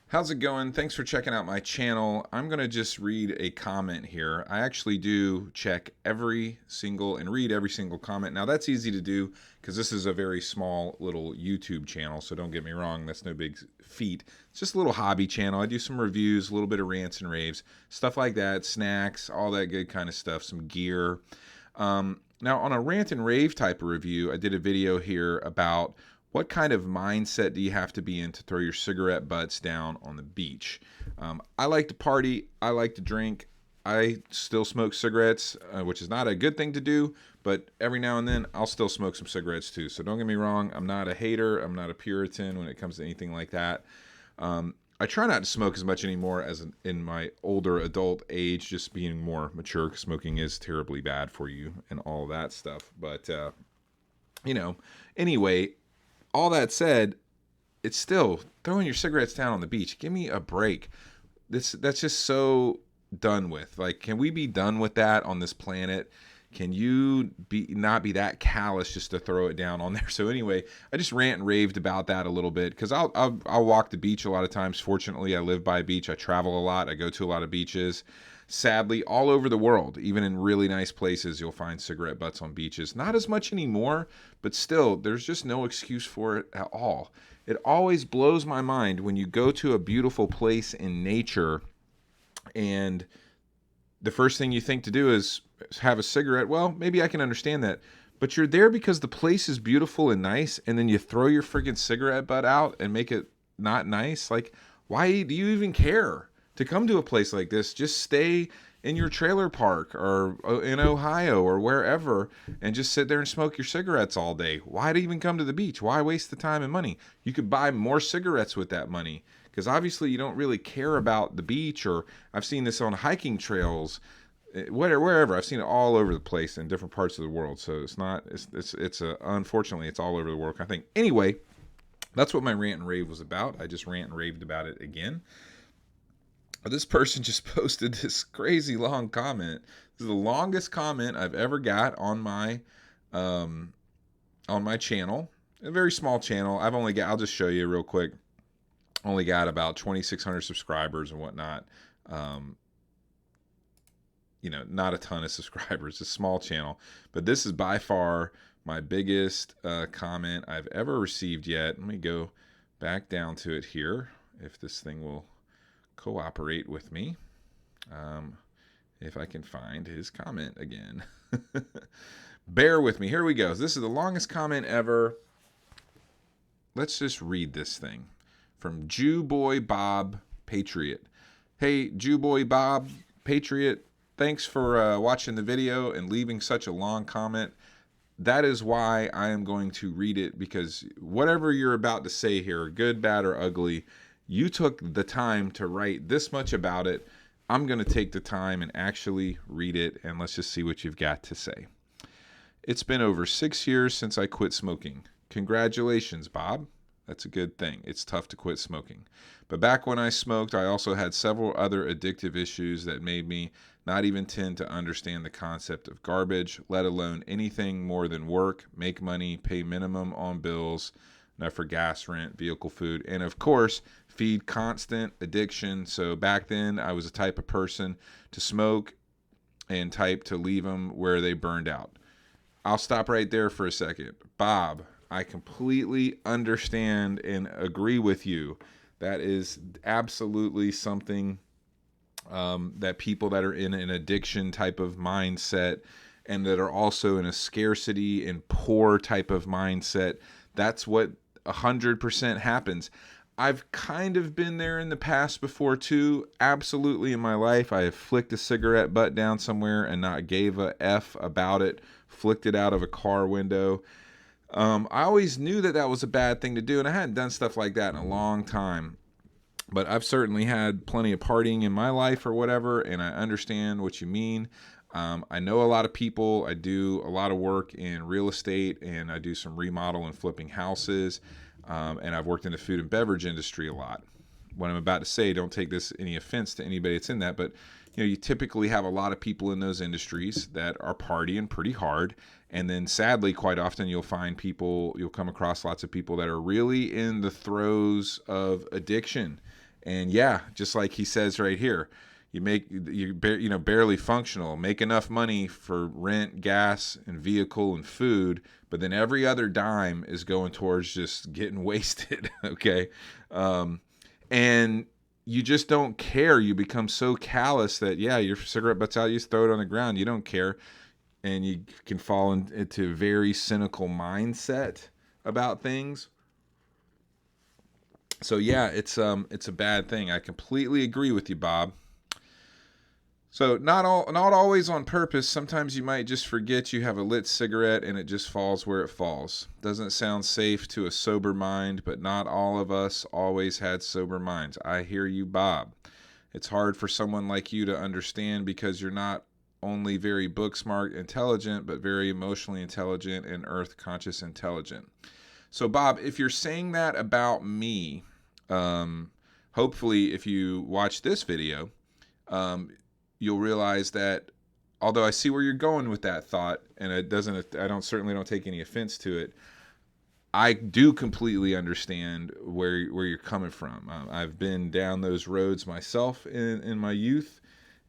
How's it going? Thanks for checking out my channel. I'm going to just read a comment here. I actually do check every single and read every single comment. Now, that's easy to do because this is a very small little YouTube channel, so don't get me wrong, that's no big feat. It's just a little hobby channel. I do some reviews, a little bit of rants and raves, stuff like that, snacks, all that good kind of stuff, some gear. Now, on a rant and rave type of review, I did a video here about what kind of mindset do you have to be in to throw your cigarette butts down on the beach? I like to party. I like to drink. I still smoke cigarettes, which is not a good thing to do, but every now and then I'll still smoke some cigarettes too. So don't get me wrong. I'm not a hater. I'm not a Puritan when it comes to anything like that. I try not to smoke as much anymore as in my older adult age, just being more mature, because smoking is terribly bad for you and all that stuff. But, you know, anyway, all that said, it's still throwing your cigarettes down on the beach. Give me a break. That's just so done with. Like, can we be done with that on this planet? Can you not be that callous just to throw it down on there? So anyway, I just rant and raved about that a little bit because I'll walk the beach a lot of times. Fortunately, I live by a beach. I travel a lot. I go to a lot of beaches. Sadly, all over the world, even in really nice places, you'll find cigarette butts on beaches. Not as much anymore, but still, there's just no excuse for it at all. It always blows my mind when you go to a beautiful place in nature and the first thing you think to do is have a cigarette. Well, maybe I can understand that. But you're there because the place is beautiful and nice, and then you throw your freaking cigarette butt out and make it not nice. Like, why do you even care to come to a place like this? Just stay in your trailer park or in Ohio or wherever and just sit there and smoke your cigarettes all day. Why do you even come to the beach? Why waste the time and money? You could buy more cigarettes with that money because obviously you don't really care about the beach. Or I've seen this on hiking trails, wherever. I've seen it all over the place in different parts of the world. So unfortunately it's all over the world, I think. Anyway, that's what my rant and rave was about. I just rant and raved about it again. This person just posted this crazy long comment. This is the longest comment I've ever got on my channel. A very small channel. I'll just show you real quick. Only got about 2,600 subscribers and whatnot. Not a ton of subscribers. It's a small channel. But this is by far my biggest comment I've ever received yet. Let me go back down to it here, if this thing will cooperate with me. If I can find his comment again. Bear with me. Here we go. This is the longest comment ever. Let's just read this thing. From Jew Boy Bob Patriot. Hey, Jew Boy Bob Patriot, thanks for watching the video and leaving such a long comment. That is why I am going to read it, because whatever you're about to say here, good, bad, or ugly, you took the time to write this much about it. I'm going to take the time and actually read it, and let's just see what you've got to say. It's been over 6 years since I quit smoking. Congratulations, Bob. That's a good thing. It's tough to quit smoking. But back when I smoked, I also had several other addictive issues that made me not even tend to understand the concept of garbage, let alone anything more than work, make money, pay minimum on bills, enough for gas, rent, vehicle, food, and of course, feed constant addiction. So back then, I was the type of person to smoke and type to leave them where they burned out. I'll stop right there for a second. Bob, I completely understand and agree with you. That is absolutely something that people that are in an addiction type of mindset and that are also in a scarcity and poor type of mindset, that's what 100% happens. I've kind of been there in the past before too. Absolutely, in my life, I have flicked a cigarette butt down somewhere and not gave a F about it, flicked it out of a car window. I always knew that that was a bad thing to do, and I hadn't done stuff like that in a long time. But I've certainly had plenty of partying in my life or whatever, and I understand what you mean. I know a lot of people. I do a lot of work in real estate, and I do some remodel and flipping houses, and I've worked in the food and beverage industry a lot. What I'm about to say, don't take this any offense to anybody that's in that, but you typically have a lot of people in those industries that are partying pretty hard, and then sadly, quite often you'll come across lots of people that are really in the throes of addiction. And yeah, just like he says right here, barely functional, make enough money for rent, gas, and vehicle and food, but then every other dime is going towards just getting wasted. Okay, and you just don't care. You become so callous that yeah, your cigarette butts out, you just throw it on the ground. You don't care, and you can fall into a very cynical mindset about things. So yeah, it's a bad thing. I completely agree with you, Bob. So not always on purpose. Sometimes you might just forget you have a lit cigarette and it just falls where it falls. Doesn't sound safe to a sober mind, but not all of us always had sober minds. I hear you, Bob. It's hard for someone like you to understand because you're not only very book smart intelligent, but very emotionally intelligent and earth conscious intelligent. So, Bob, if you're saying that about me, hopefully, if you watch this video, um, you'll realize that although I see where you're going with that thought, and I don't take any offense to it. I do completely understand where you're coming from. I've been down those roads myself in my youth,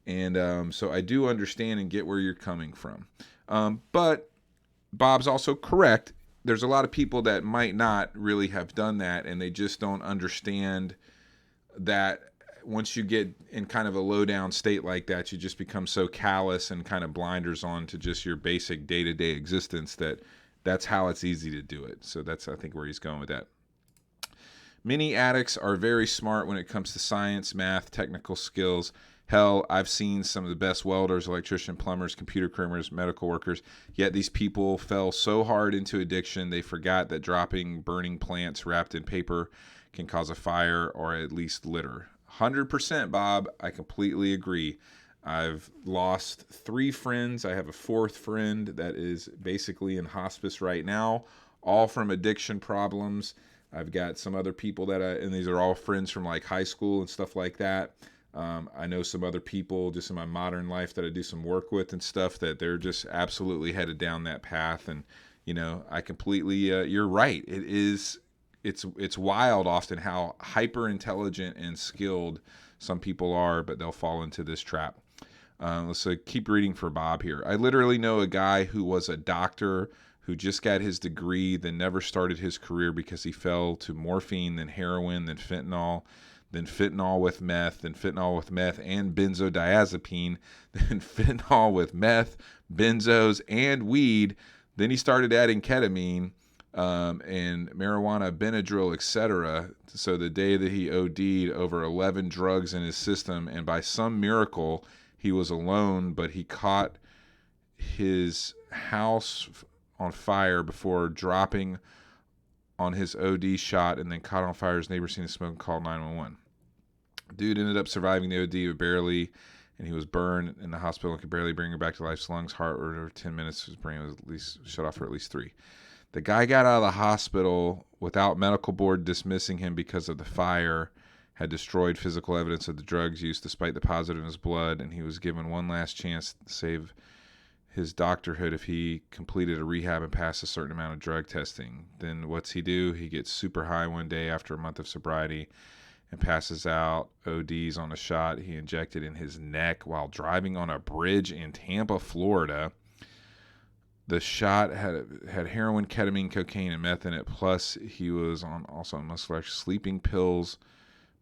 and so I do understand and get where you're coming from. But Bob's also correct. There's a lot of people that might not really have done that, and they just don't understand that once you get in kind of a low down state like that, you just become so callous and kind of blinders on to just your basic day-to-day existence that's how it's easy to do it. So that's, I think, where he's going with that. Many addicts are very smart when it comes to science, math, technical skills. Hell, I've seen some of the best welders, electricians, plumbers, computer crammers, medical workers, yet these people fell so hard into addiction they forgot that dropping burning plants wrapped in paper can cause a fire or at least litter. 100%, Bob. I completely agree. I've lost 3 friends. I have a 4th friend that is basically in hospice right now, all from addiction problems. I've got some other people and these are all friends from like high school and stuff like that. I know some other people just in my modern life that I do some work with and stuff that they're just absolutely headed down that path. And, I completely, you're right. It's wild often how hyper intelligent and skilled some people are, but they'll fall into this trap. Let's keep reading for Bob here. I literally know a guy who was a doctor who just got his degree, then never started his career because he fell to morphine, then heroin, then fentanyl with meth, then fentanyl with meth and benzodiazepine, then fentanyl with meth, benzos, and weed. Then he started adding ketamine and marijuana, Benadryl, etc. So the day that he OD'd, over 11 drugs in his system, and by some miracle, he was alone, but he caught his house on fire before dropping on his OD shot, and then caught on fire. His neighbor seen the smoke and called 911. Dude ended up surviving the OD, but barely, and he was burned in the hospital and could barely bring her back to life. His lungs, heart rate over 10 minutes. His brain was at least shut off for at least 3. The guy got out of the hospital without medical board dismissing him because of the fire, had destroyed physical evidence of the drugs used despite the positive in his blood, and he was given one last chance to save his doctorhood if he completed a rehab and passed a certain amount of drug testing. Then what's he do? He gets super high one day after a month of sobriety and passes out, ODs on a shot he injected in his neck while driving on a bridge in Tampa, Florida. The shot had heroin, ketamine, cocaine, and meth in it. Plus, he was also on muscle sleeping pills,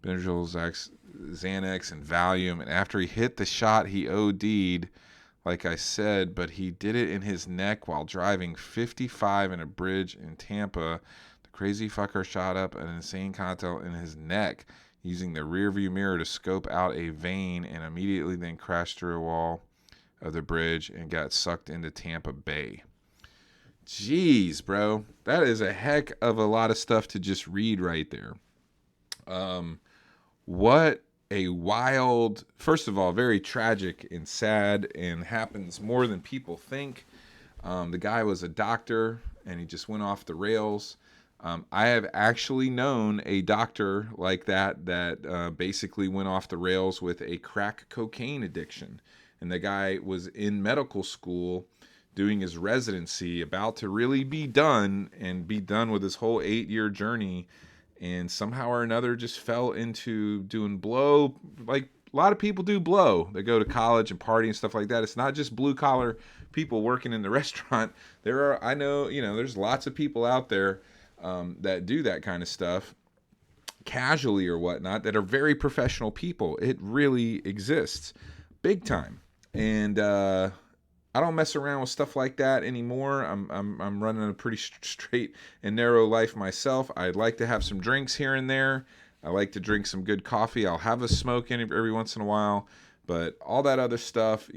Benadryl, Xanax, and Valium. And after he hit the shot, he OD'd, like I said, but he did it in his neck while driving 55 in a bridge in Tampa. The crazy fucker shot up an insane cocktail in his neck using the rearview mirror to scope out a vein, and immediately then crashed through a wall of the bridge and got sucked into Tampa Bay. Jeez, bro. That is a heck of a lot of stuff to just read right there. What a wild, first of all, very tragic and sad, and happens more than people think. The guy was a doctor and he just went off the rails. I have actually known a doctor like that basically went off the rails with a crack cocaine addiction. And the guy was in medical school doing his residency, about to really be done and be done with his whole 8-year journey. and somehow or another just fell into doing blow. Like a lot of people do blow. They go to college and party and stuff like that. It's not just blue collar people working in the restaurant. There are, I know, there's lots of people out there that do that kind of stuff casually or whatnot that are very professional people. It really exists big time. And I don't mess around with stuff like that anymore. I'm running a pretty straight and narrow life myself. I'd like to have some drinks here and there. I like to drink some good coffee. I'll have a smoke every once in a while, but all that other stuff,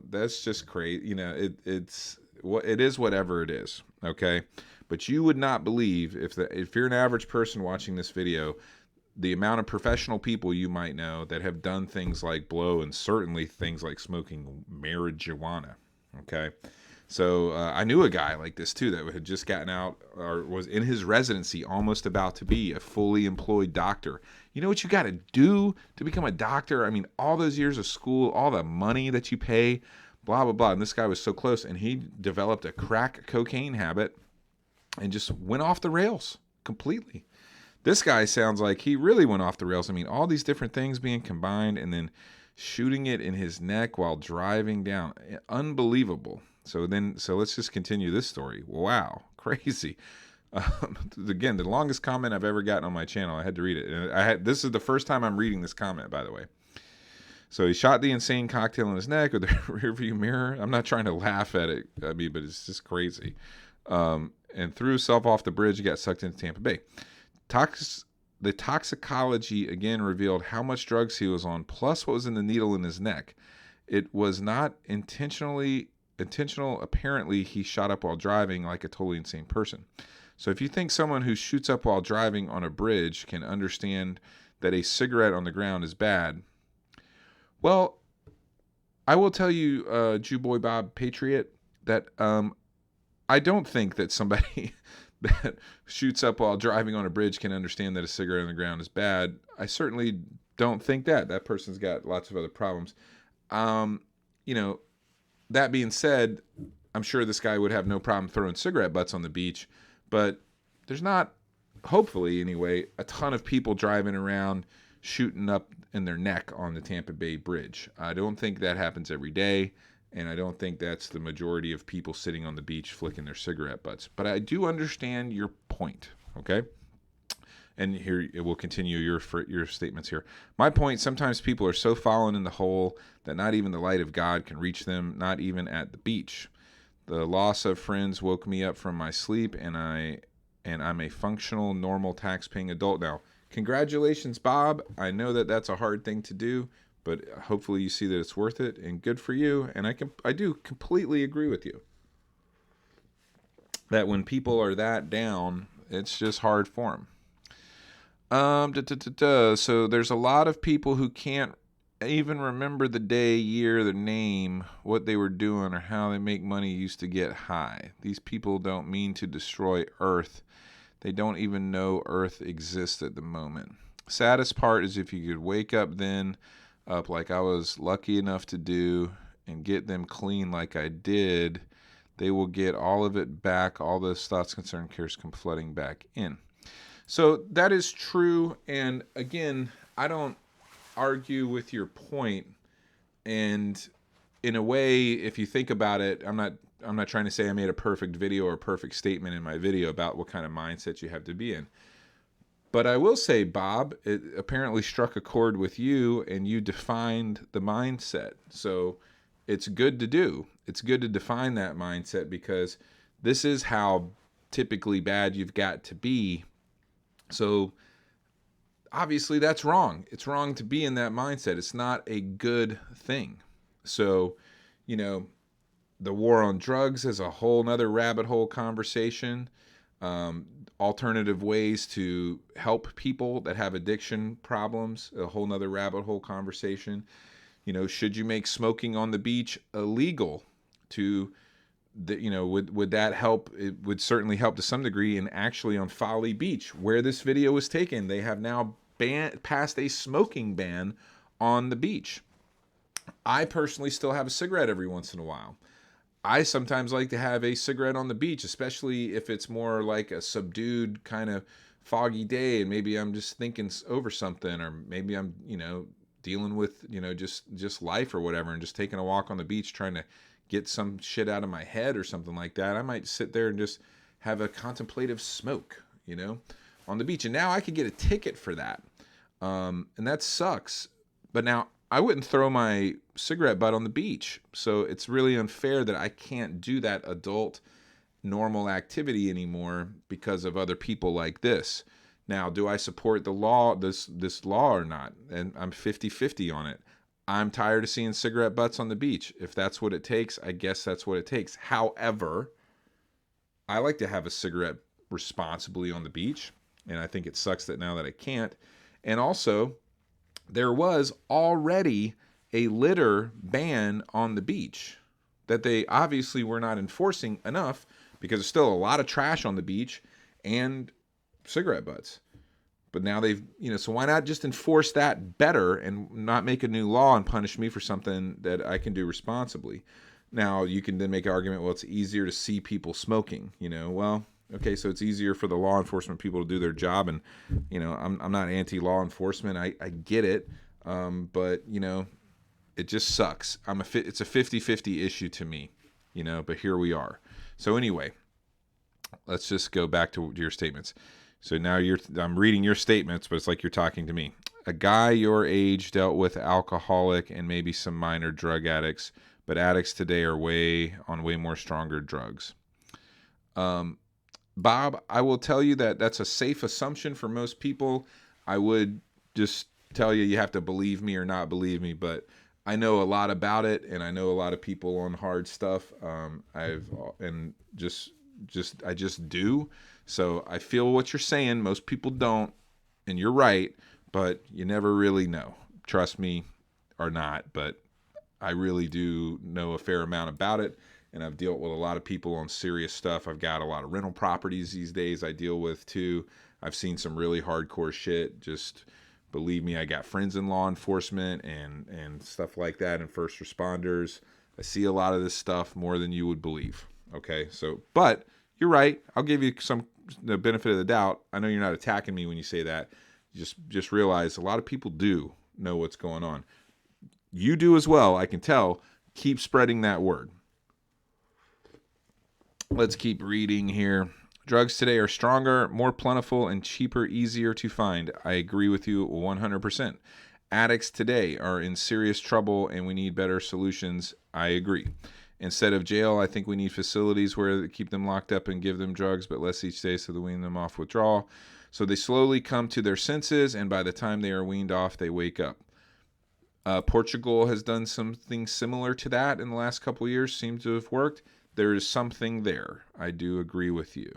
that's just crazy. It is whatever it is. Okay, but you would not believe if you're an average person watching this video, the amount of professional people you might know that have done things like blow and certainly things like smoking marijuana. Okay. So I knew a guy like this too that had just gotten out or was in his residency, almost about to be a fully employed doctor. You know what you got to do to become a doctor? I mean, all those years of school, all the money that you pay, blah, blah, blah. And this guy was so close, and he developed a crack cocaine habit and just went off the rails completely. This guy sounds like he really went off the rails. I mean, all these different things being combined and then shooting it in his neck while driving down. Unbelievable. So let's just continue this story. Wow, crazy. Again, the longest comment I've ever gotten on my channel. I had to read it. And this is the first time I'm reading this comment, by the way. So he shot the insane cocktail in his neck with the rearview mirror. I'm not trying to laugh at it, but it's just crazy. And threw himself off the bridge and got sucked into Tampa Bay. The toxicology again revealed how much drugs he was on, plus what was in the needle in his neck. It was not intentional. Apparently, he shot up while driving like a totally insane person. So if you think someone who shoots up while driving on a bridge can understand that a cigarette on the ground is bad, well, I will tell you, Jew Boy Bob Patriot, that I don't think that somebody that shoots up while driving on a bridge can understand that a cigarette on the ground is bad. I certainly don't think that. That person's got lots of other problems. That being said, I'm sure this guy would have no problem throwing cigarette butts on the beach, but there's not, hopefully anyway, a ton of people driving around shooting up in their neck on the Tampa Bay Bridge. I don't think that happens every day. And I don't think that's the majority of people sitting on the beach flicking their cigarette butts. But I do understand your point, okay? And here it will continue your statements here. My point, sometimes people are so fallen in the hole that not even the light of God can reach them, not even at the beach. The loss of friends woke me up from my sleep, and I'm a functional, normal, tax-paying adult now. Congratulations, Bob. I know that that's a hard thing to do, but hopefully you see that it's worth it and good for you. And I do completely agree with you that when people are that down, it's just hard for them. So there's a lot of people who can't even remember the day, year, the name, what they were doing, or how they make money used to get high. These people don't mean to destroy Earth. They don't even know Earth exists at the moment. Saddest part is if you could wake up then, up like I was lucky enough to do, and get them clean like I did, they will get all of it back. All those thoughts, concern, cares come flooding back in. So that is true. And again, I don't argue with your point. And in a way, if you think about it, I'm not trying to say I made a perfect video or a perfect statement in my video about what kind of mindset you have to be in. But I will say, Bob, it apparently struck a chord with you, and you defined the mindset. So it's good to do. It's good to define that mindset, because this is how typically bad you've got to be. So obviously that's wrong. It's wrong to be in that mindset. It's not a good thing. So, the war on drugs is a whole nother rabbit hole conversation. Alternative ways to help people that have addiction problems, a whole nother rabbit hole conversation. Should you make smoking on the beach illegal? Would that help? It would certainly help to some degree. And actually on Folly Beach, where this video was taken, they have now passed a smoking ban on the beach. I personally still have a cigarette every once in a while. I sometimes like to have a cigarette on the beach, especially if it's more like a subdued kind of foggy day and maybe I'm just thinking over something, or maybe I'm, dealing with, just life or whatever, and just taking a walk on the beach trying to get some shit out of my head or something like that, I might sit there and just have a contemplative smoke, on the beach. And now I could get a ticket for that. And that sucks. But now I wouldn't throw my cigarette butt on the beach. So it's really unfair that I can't do that adult normal activity anymore because of other people like this. Now, do I support the law, this law or not? And I'm 50-50 on it. I'm tired of seeing cigarette butts on the beach. If that's what it takes, I guess that's what it takes. However, I like to have a cigarette responsibly on the beach, and I think it sucks that now that I can't. And also, there was already a litter ban on the beach that they obviously were not enforcing enough, because there's still a lot of trash on the beach and cigarette butts. But now they've, so why not just enforce that better and not make a new law and punish me for something that I can do responsibly? Now, you can then make an argument, well, it's easier to see people smoking, well, okay, so it's easier for the law enforcement people to do their job. And, I'm not anti-law enforcement. I get it. But, it just sucks. It's a 50-50 issue to me, but here we are. So anyway, let's just go back to your statements. So now I'm reading your statements, but it's like you're talking to me. A guy your age dealt with alcoholic and maybe some minor drug addicts, but addicts today are way more stronger drugs. Bob, I will tell you that that's a safe assumption for most people. I would just tell you have to believe me or not believe me, but I know a lot about it, and I know a lot of people on hard stuff. I just do. So I feel what you're saying. Most people don't, and you're right, but you never really know. Trust me or not, but I really do know a fair amount about it, and I've dealt with a lot of people on serious stuff. I've got a lot of rental properties these days I deal with too. I've seen some really hardcore shit. Just believe me, I got friends in law enforcement and stuff like that, and first responders. I see a lot of this stuff more than you would believe. Okay, so, but you're right. I'll give you the benefit of the doubt. I know you're not attacking me when you say that. Just realize a lot of people do know what's going on. You do as well, I can tell. Keep spreading that word. Let's keep reading here. Drugs today are stronger, more plentiful, and cheaper, easier to find. I agree with you 100%. Addicts today are in serious trouble, and we need better solutions. I agree. Instead of jail, I think we need facilities where they keep them locked up and give them drugs, but less each day so they wean them off withdrawal. So they slowly come to their senses, and by the time they are weaned off, they wake up. Portugal has done something similar to that in the last couple of years, seems to have worked. There is something there. I do agree with you.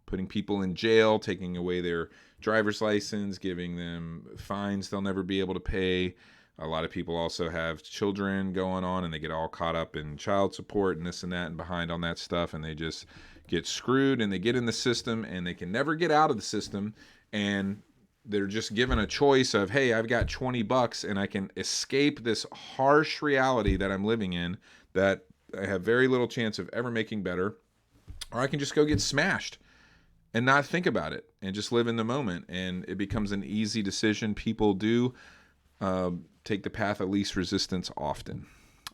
Putting people in jail, taking away their driver's license, giving them fines they'll never be able to pay. A lot of people also have children going on, and they get all caught up in child support and this and that and behind on that stuff, and they just get screwed, and they get in the system, and they can never get out of the system, and they're just given a choice of, hey, I've got $20 and I can escape this harsh reality that I'm living in that I have very little chance of ever making better, or I can just go get smashed and not think about it and just live in the moment. And it becomes an easy decision. People do take the path of least resistance often.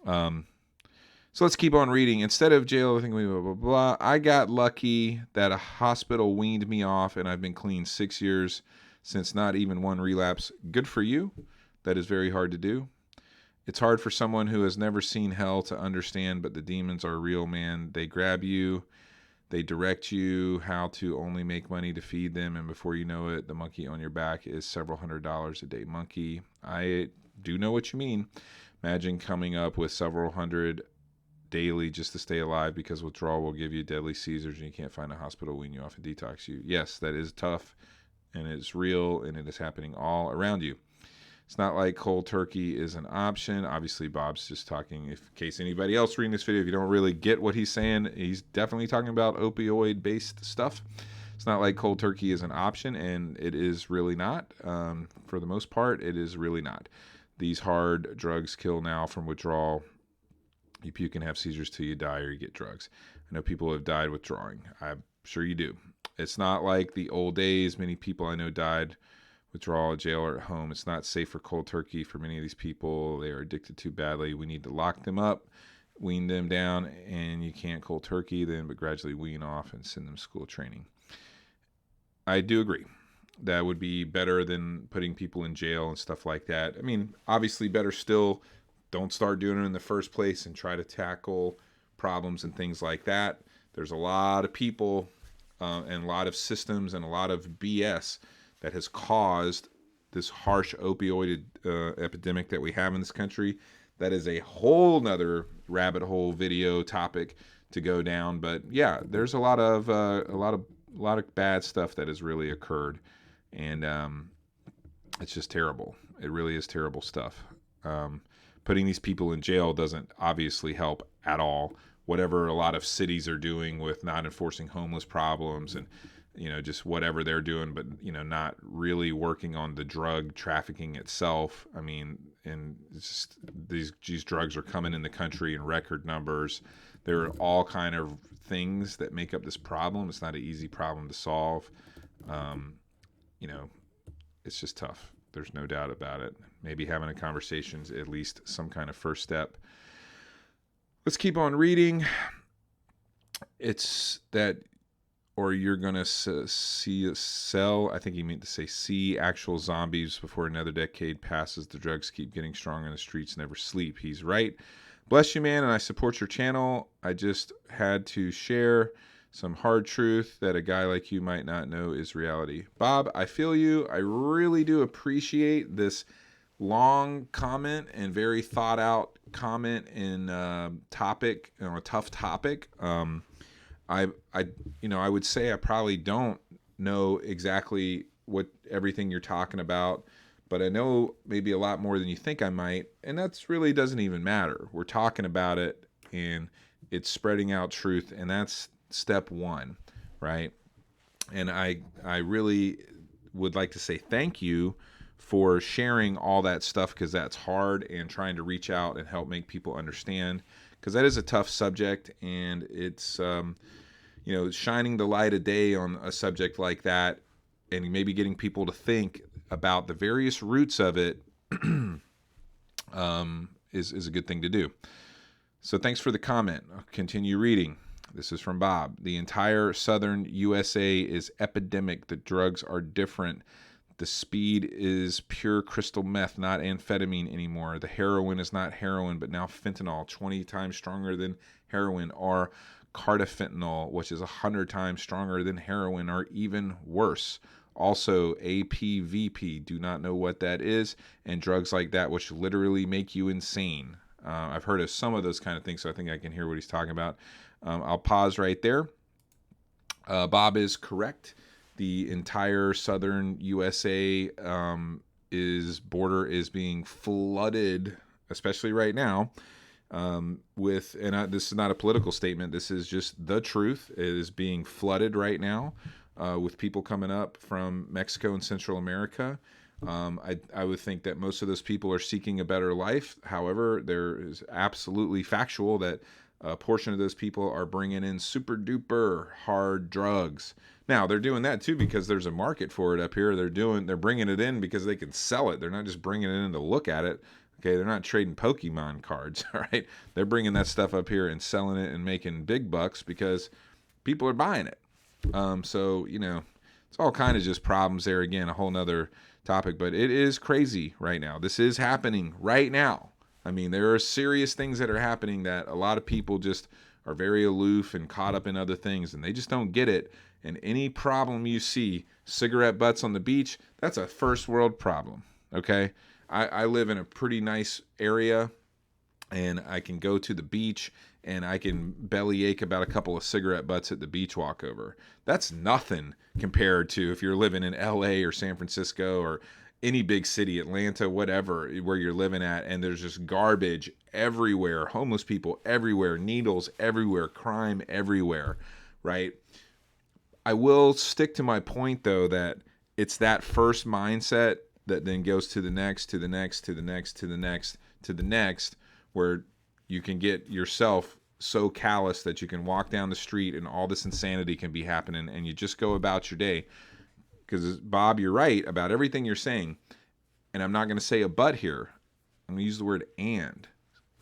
So let's keep on reading. Instead of jail, I think blah, blah, blah. I got lucky that a hospital weaned me off, and I've been clean 6 years since not even one relapse. Good for you. That is very hard to do. It's hard for someone who has never seen hell to understand, but the demons are real, man. They grab you. They direct you how to only make money to feed them, and before you know it, the monkey on your back is several $100s a day monkey. I do know what you mean. Imagine coming up with several hundred daily just to stay alive because withdrawal will give you deadly seizures and you can't find a hospital wean you off and detox you. Yes, that is tough, and it's real, and it is happening all around you. It's not like cold turkey is an option. Obviously, Bob's just talking, in case anybody else reading this video, if you don't really get what he's saying, he's definitely talking about opioid-based stuff. It's not like cold turkey is an option, and it is really not. For the most part, it is really not. These hard drugs kill now from withdrawal. You puke and have seizures till you die or you get drugs. I know people have died withdrawing. I'm sure you do. It's not like the old days. Many people I know died withdrawal, jail, or at home. It's not safe for cold turkey for many of these people. They are addicted too badly. We need to lock them up, wean them down, and you can't cold turkey them, but gradually wean off and send them school training. I do agree. That would be better than putting people in jail and stuff like that. I mean, obviously, better still, don't start doing it in the first place and try to tackle problems and things like that. There's a lot of people and a lot of systems and a lot of BS that has caused this harsh opioid epidemic that we have in this country. That is a whole nother rabbit hole video topic to go down. But yeah, there's a lot of bad stuff that has really occurred, and it's just terrible. It really is terrible stuff. Putting these people in jail doesn't obviously help at all. Whatever a lot of cities are doing with not enforcing homeless problems and just whatever they're doing, but not really working on the drug trafficking itself. I mean, and it's just, these drugs are coming in the country in record numbers. There are all kind of things that make up this problem. It's not an easy problem to solve. It's just tough. There's no doubt about it. Maybe having a conversation is at least some kind of first step. Let's keep on reading. It's that, or you're going to sell, I think he meant to say see actual zombies before another decade passes. The drugs keep getting stronger and the streets never sleep. He's right. Bless you, man, and I support your channel. I just had to share some hard truth that a guy like you might not know is reality. Bob, I feel you. I really do appreciate this long comment and very thought out comment and topic, a tough topic. I would say I probably don't know exactly what everything you're talking about, but I know maybe a lot more than you think I might, and that's really doesn't even matter. We're talking about it, and it's spreading out truth, and that's step one, right? And I really would like to say thank you for sharing all that stuff, because that's hard, and trying to reach out and help make people understand, because that is a tough subject, and it's shining the light of day on a subject like that, and maybe getting people to think about the various roots of it is a good thing to do. So thanks for the comment. I'll continue reading. This is from Bob. The entire southern USA is epidemic. The drugs are different. The speed is pure crystal meth, not amphetamine anymore. The heroin is not heroin, but now fentanyl, 20 times stronger than heroin, or carfentanil, which is 100 times stronger than heroin, or even worse. Also, APVP, do not know what that is, and drugs like that, which literally make you insane. I've heard of some of those kind of things, so I think I can hear what he's talking about. I'll pause right there. Bob is correct. The entire southern USA border is being flooded, especially right now, this is not a political statement. This is just the truth. It is being flooded right now with people coming up from Mexico and Central America. I would think that most of those people are seeking a better life. However, there is absolutely factual that a portion of those people are bringing in super duper hard drugs. Now, they're doing that too because there's a market for it up here. They're bringing it in because they can sell it. They're not just bringing it in to look at it. Okay, they're not trading Pokemon cards, all right? They're bringing that stuff up here and selling it and making big bucks because people are buying it. So, it's all kind of just problems there. Again, a whole nother topic, but it is crazy right now. This is happening right now. I mean, there are serious things that are happening that a lot of people just are very aloof and caught up in other things, and they just don't get it. And any problem you see, cigarette butts on the beach, that's a first world problem, okay? I live in a pretty nice area, and I can go to the beach, and I can bellyache about a couple of cigarette butts at the beach walkover. That's nothing compared to if you're living in LA or San Francisco or any big city, Atlanta, whatever, where you're living at, and there's just garbage everywhere, homeless people everywhere, needles everywhere, crime everywhere, right? I will stick to my point, though, that it's that first mindset that then goes to the next, to the next, to the next, to the next, to the next, where you can get yourself so callous that you can walk down the street and all this insanity can be happening and you just go about your day. Because, Bob, you're right about everything you're saying. And I'm not going to say a but here. I'm going to use the word and.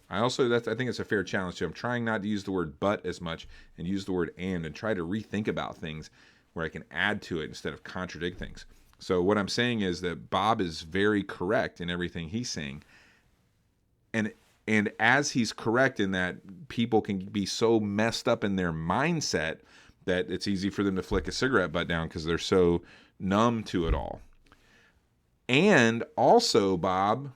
I think it's a fair challenge too. I'm trying not to use the word but as much and use the word and try to rethink about things where I can add to it instead of contradict things. So what I'm saying is that Bob is very correct in everything he's saying. And as he's correct in that people can be so messed up in their mindset that it's easy for them to flick a cigarette butt down because they're so numb to it all. And also, Bob,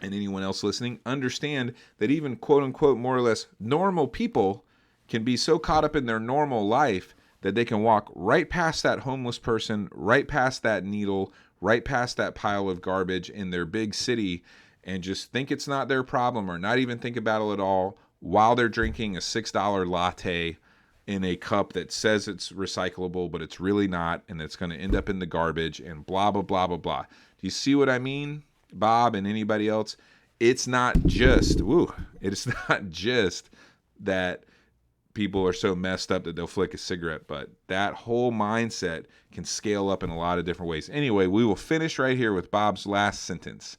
and anyone else listening, understand that even quote unquote more or less normal people can be so caught up in their normal life that they can walk right past that homeless person, right past that needle, right past that pile of garbage in their big city and just think it's not their problem or not even think about it at all while they're drinking a $6 latte in a cup that says it's recyclable, but it's really not, and it's going to end up in the garbage and blah, blah, blah, blah, blah. Do you see what I mean, Bob and anybody else? It's not just that people are so messed up that they'll flick a cigarette, but that whole mindset can scale up in a lot of different ways. Anyway, we will finish right here with Bob's last sentence.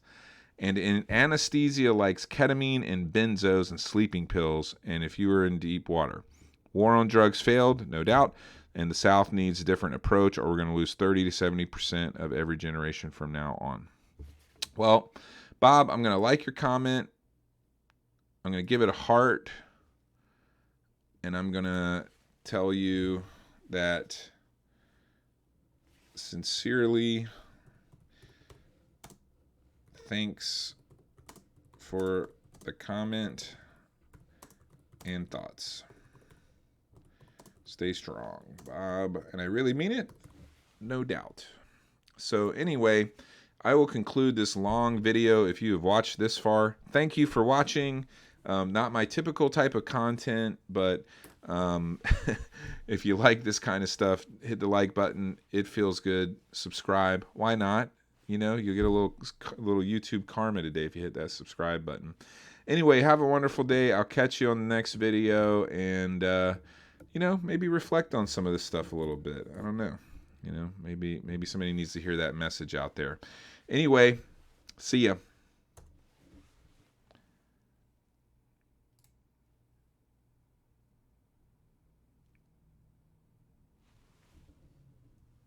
And in anesthesia likes ketamine and benzos and sleeping pills, and if you are in deep water. War on drugs failed, no doubt, and the South needs a different approach or we're going to lose 30 to 70% of every generation from now on. Well, Bob, I'm going to like your comment. I'm going to give it a heart. And I'm going to tell you that sincerely, thanks for the comment and thoughts. Stay strong, Bob. And I really mean it, no doubt. So anyway, I will conclude this long video. If you have watched this far, thank you for watching. Not my typical type of content, but if you like this kind of stuff, hit the like button. It feels good. Subscribe. Why not? You know, you'll get a little YouTube karma today if you hit that subscribe button. Anyway, have a wonderful day. I'll catch you on the next video, and maybe reflect on some of this stuff a little bit. I don't know. Maybe somebody needs to hear that message out there. Anyway, see ya.